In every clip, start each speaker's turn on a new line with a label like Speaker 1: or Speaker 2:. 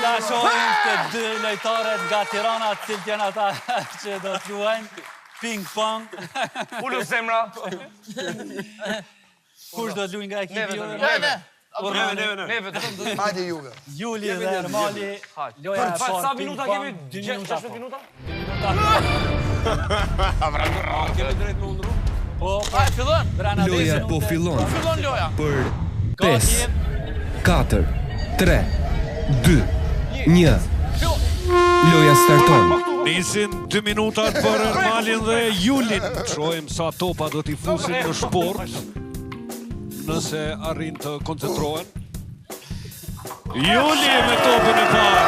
Speaker 1: Ta shohim të dy lojtarët nga Tirana, të cilët janë ata që do të luajnë ping-pong.
Speaker 2: Ullu zemra.
Speaker 1: Kush do të luajnë nga ekipi juve?
Speaker 2: Neve.
Speaker 3: Hajde juve.
Speaker 1: Juli dhe Ermali. Loja e parë
Speaker 2: Sa minuta kemi?
Speaker 1: 16
Speaker 2: minuta?
Speaker 1: Kemi drejt me undru? Po,
Speaker 2: fillon.
Speaker 4: Loja po fillon.
Speaker 2: Fillon loja.
Speaker 4: Për 5, 4, 3, 2, 1. Loja starton.
Speaker 5: Nisin 2 minutat për Ermalin dhe Julin. Shohim sa topa do t'i fusin në shport. Nëse arrin të koncentrohen. Juli me topin e parë.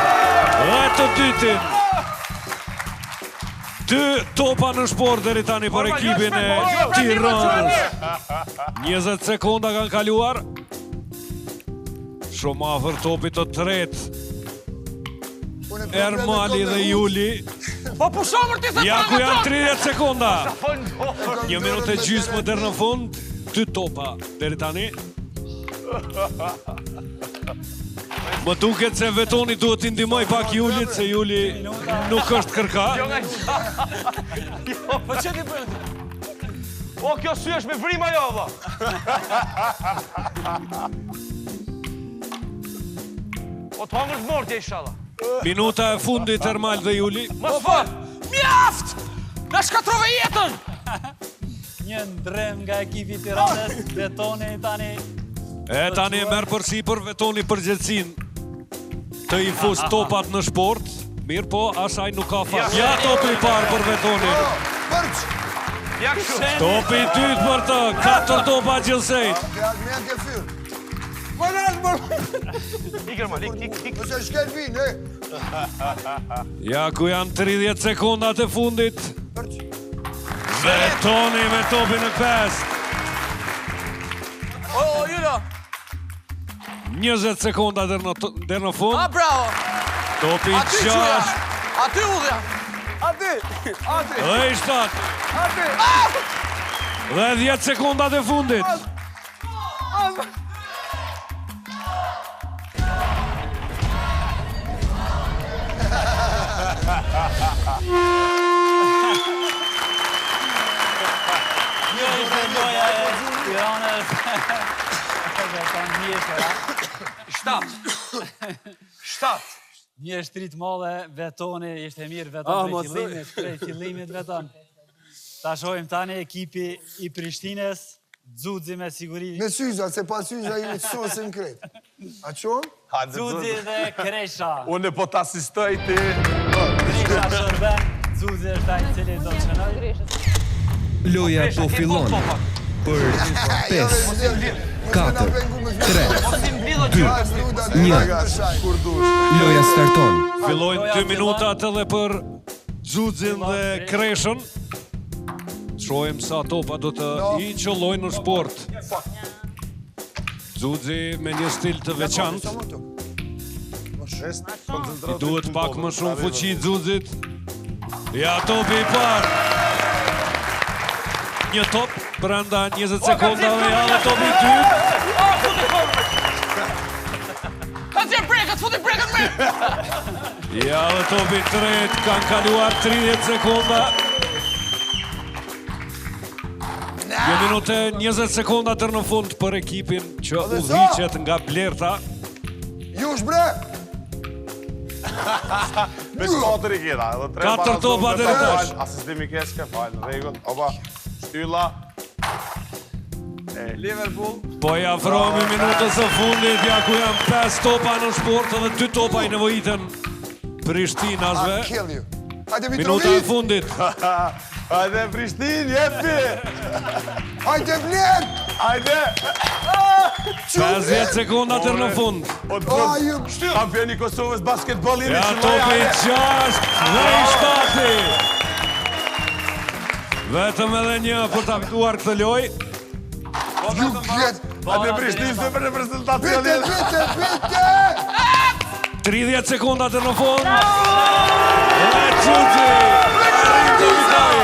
Speaker 5: Dhe të dytin. 2 topa në shport deri tani për ekipin e Tiranës. 20 sekonda kanë kaluar. Shumë afër topit të tretë. Ermali dhe Juli.
Speaker 2: Po pushomër ti se
Speaker 5: Ja ku janë 30 sekonda. 1 minutë e gjysmë deri në fund. 2 topa deri tani. Më duket se Vetoni duhet t'i ndihmoj pak Julit, se Juli nuk është kërka.
Speaker 2: Po që ti bëjnë? O, kjo sy është me vrima jo, vë. O, të hangër të mortje, ishala.
Speaker 5: Minuta e fundit Ermal dhe Juli.
Speaker 2: Mos fal! Mjaft! Na shkatrove jetën!
Speaker 1: një ndrem nga ekipi Tiranës, Vetoni tani.
Speaker 5: E tani e merr përsipër Vetoni përgjegjësinë të i fus topat në shport. Mirë po, asaj nuk ka fat. Ja topi i parë për Vetonin.
Speaker 2: Ja kështu.
Speaker 5: Topi i dytë për të, 4 topa gjësejt.
Speaker 2: Ikër ma, ik.
Speaker 3: Nëse shkel vinë,
Speaker 5: Ja ku janë 30 sekondat e fundit. Vetoni me topin e 5.
Speaker 2: O, Julo.
Speaker 5: 20 sekonda deri në fund.
Speaker 2: A, bravo.
Speaker 5: Topi i 6.
Speaker 2: Aty udhja. Aty.
Speaker 5: Dhe i 7. Dhe 10 sekondat e fundit.
Speaker 1: Kjo ishte loja e Tiranës.
Speaker 2: 7.
Speaker 1: Një shtrit madhe, Vetoni, ishte mirë Veton prej fillimit Veton. Ta shohim tani ekipi i Prishtines, Xuxi me siguri.
Speaker 3: me syza, se pa syza i sosin kret. A qonë?
Speaker 1: Xuxi dhe Kresha.
Speaker 2: Unë po t'asistoj ti.
Speaker 1: Kresha shërben, Xuxi është ai i cili do të shënoj.
Speaker 4: Loja po fillon. Për 5, 4, 3, 2, 1. Loja starton.
Speaker 5: Fillojnë 2 minutat edhe për Xuxin dhe Kreshën. Shohim sa topa do të i qëllojnë në sport. Xuxi me një stil të veçantë. I duhet pak më shumë fuqi Xuxit. Ja topi i parë. Një top, brenda 20 sekonda dhe ja dhe topi i dytë.
Speaker 2: Ka që brekët, futi brekët me!
Speaker 5: Ja dhe topi i tretë, kanë kaluar 30 sekonda. 1 minutë 20 sekonda tërë në fund për ekipin që udhiqet nga Blerta.
Speaker 3: Jush bre!
Speaker 6: Me 4 i kjeta, edhe 3
Speaker 5: 4 topa deri tash.
Speaker 6: Asistimi keske, falë, në regull, opa, shtylla.
Speaker 2: Liverpool.
Speaker 5: Po i afrohemi minutës së fundit, ja ku janë 5 topa në sport edhe 2 topa i nevojitën Prishtinasve.
Speaker 3: Kill you. Hajde
Speaker 5: Minuta e
Speaker 3: Mitrovic!
Speaker 5: fundit.
Speaker 6: Hajde, Prishtin, jepi!
Speaker 3: Hajde Bler!
Speaker 6: Hajde!
Speaker 5: 50 sekonda tërë në fund.
Speaker 6: O të kërë, kampioni Kosovës basketbolin.
Speaker 5: Ja topi i 6 dhe i 7. Vetëm edhe një për ta fituar këtë lojë.
Speaker 3: Ju gjet!
Speaker 6: Hajde, Prishtin, se për reprezentacion.
Speaker 3: Vete!
Speaker 5: 30 sekonda tërë në fund. Dhe Xuxi arrin të vitoj.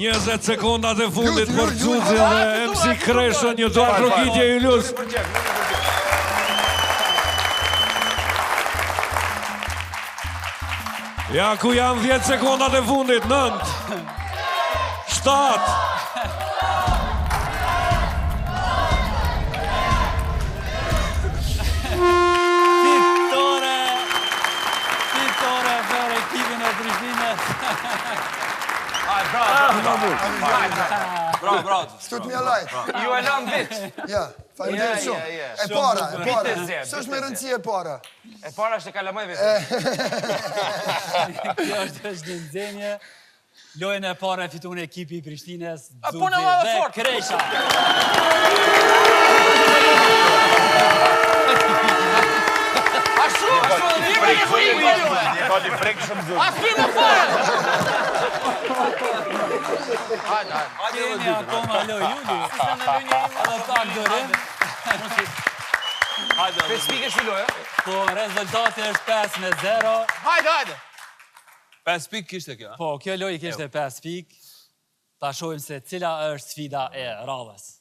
Speaker 5: 20 sekondat e fundit për Xuzi dhe MC Kreshën, një dorë trokitje Julius. Ja ku janë 10 sekondat e fundit, 9, 7.
Speaker 1: Fitore për ekipin e Prishtinës.
Speaker 2: Bravo.
Speaker 3: Stut mja lajt.
Speaker 2: Ju e lëm vit.
Speaker 3: Ja, faleminderit shumë. E para. S'është me rëndësi e para.
Speaker 2: E para është e kalamaj vetë.
Speaker 1: Kjo është një nxenje. Lojën e parë e fitun ekipi i Prishtinës,
Speaker 2: po në
Speaker 1: Xuzi
Speaker 2: edhe
Speaker 1: dhe
Speaker 2: fort.
Speaker 1: Kresha.
Speaker 2: Ashtu, vime e frikë,
Speaker 6: Një ka një frikë shumë zërë.
Speaker 2: a frikë më fare.
Speaker 1: Kemi akoma loj Juli. Edhe pak dorim.
Speaker 2: 5 pikë shfiloj,
Speaker 1: Po rezultati është 5-0.
Speaker 2: Hajde.
Speaker 7: 5 pikë kishte kjo,
Speaker 1: Po, kjo lojë kishte 5 pikë. Ta shohim se cila është sfida e radhës.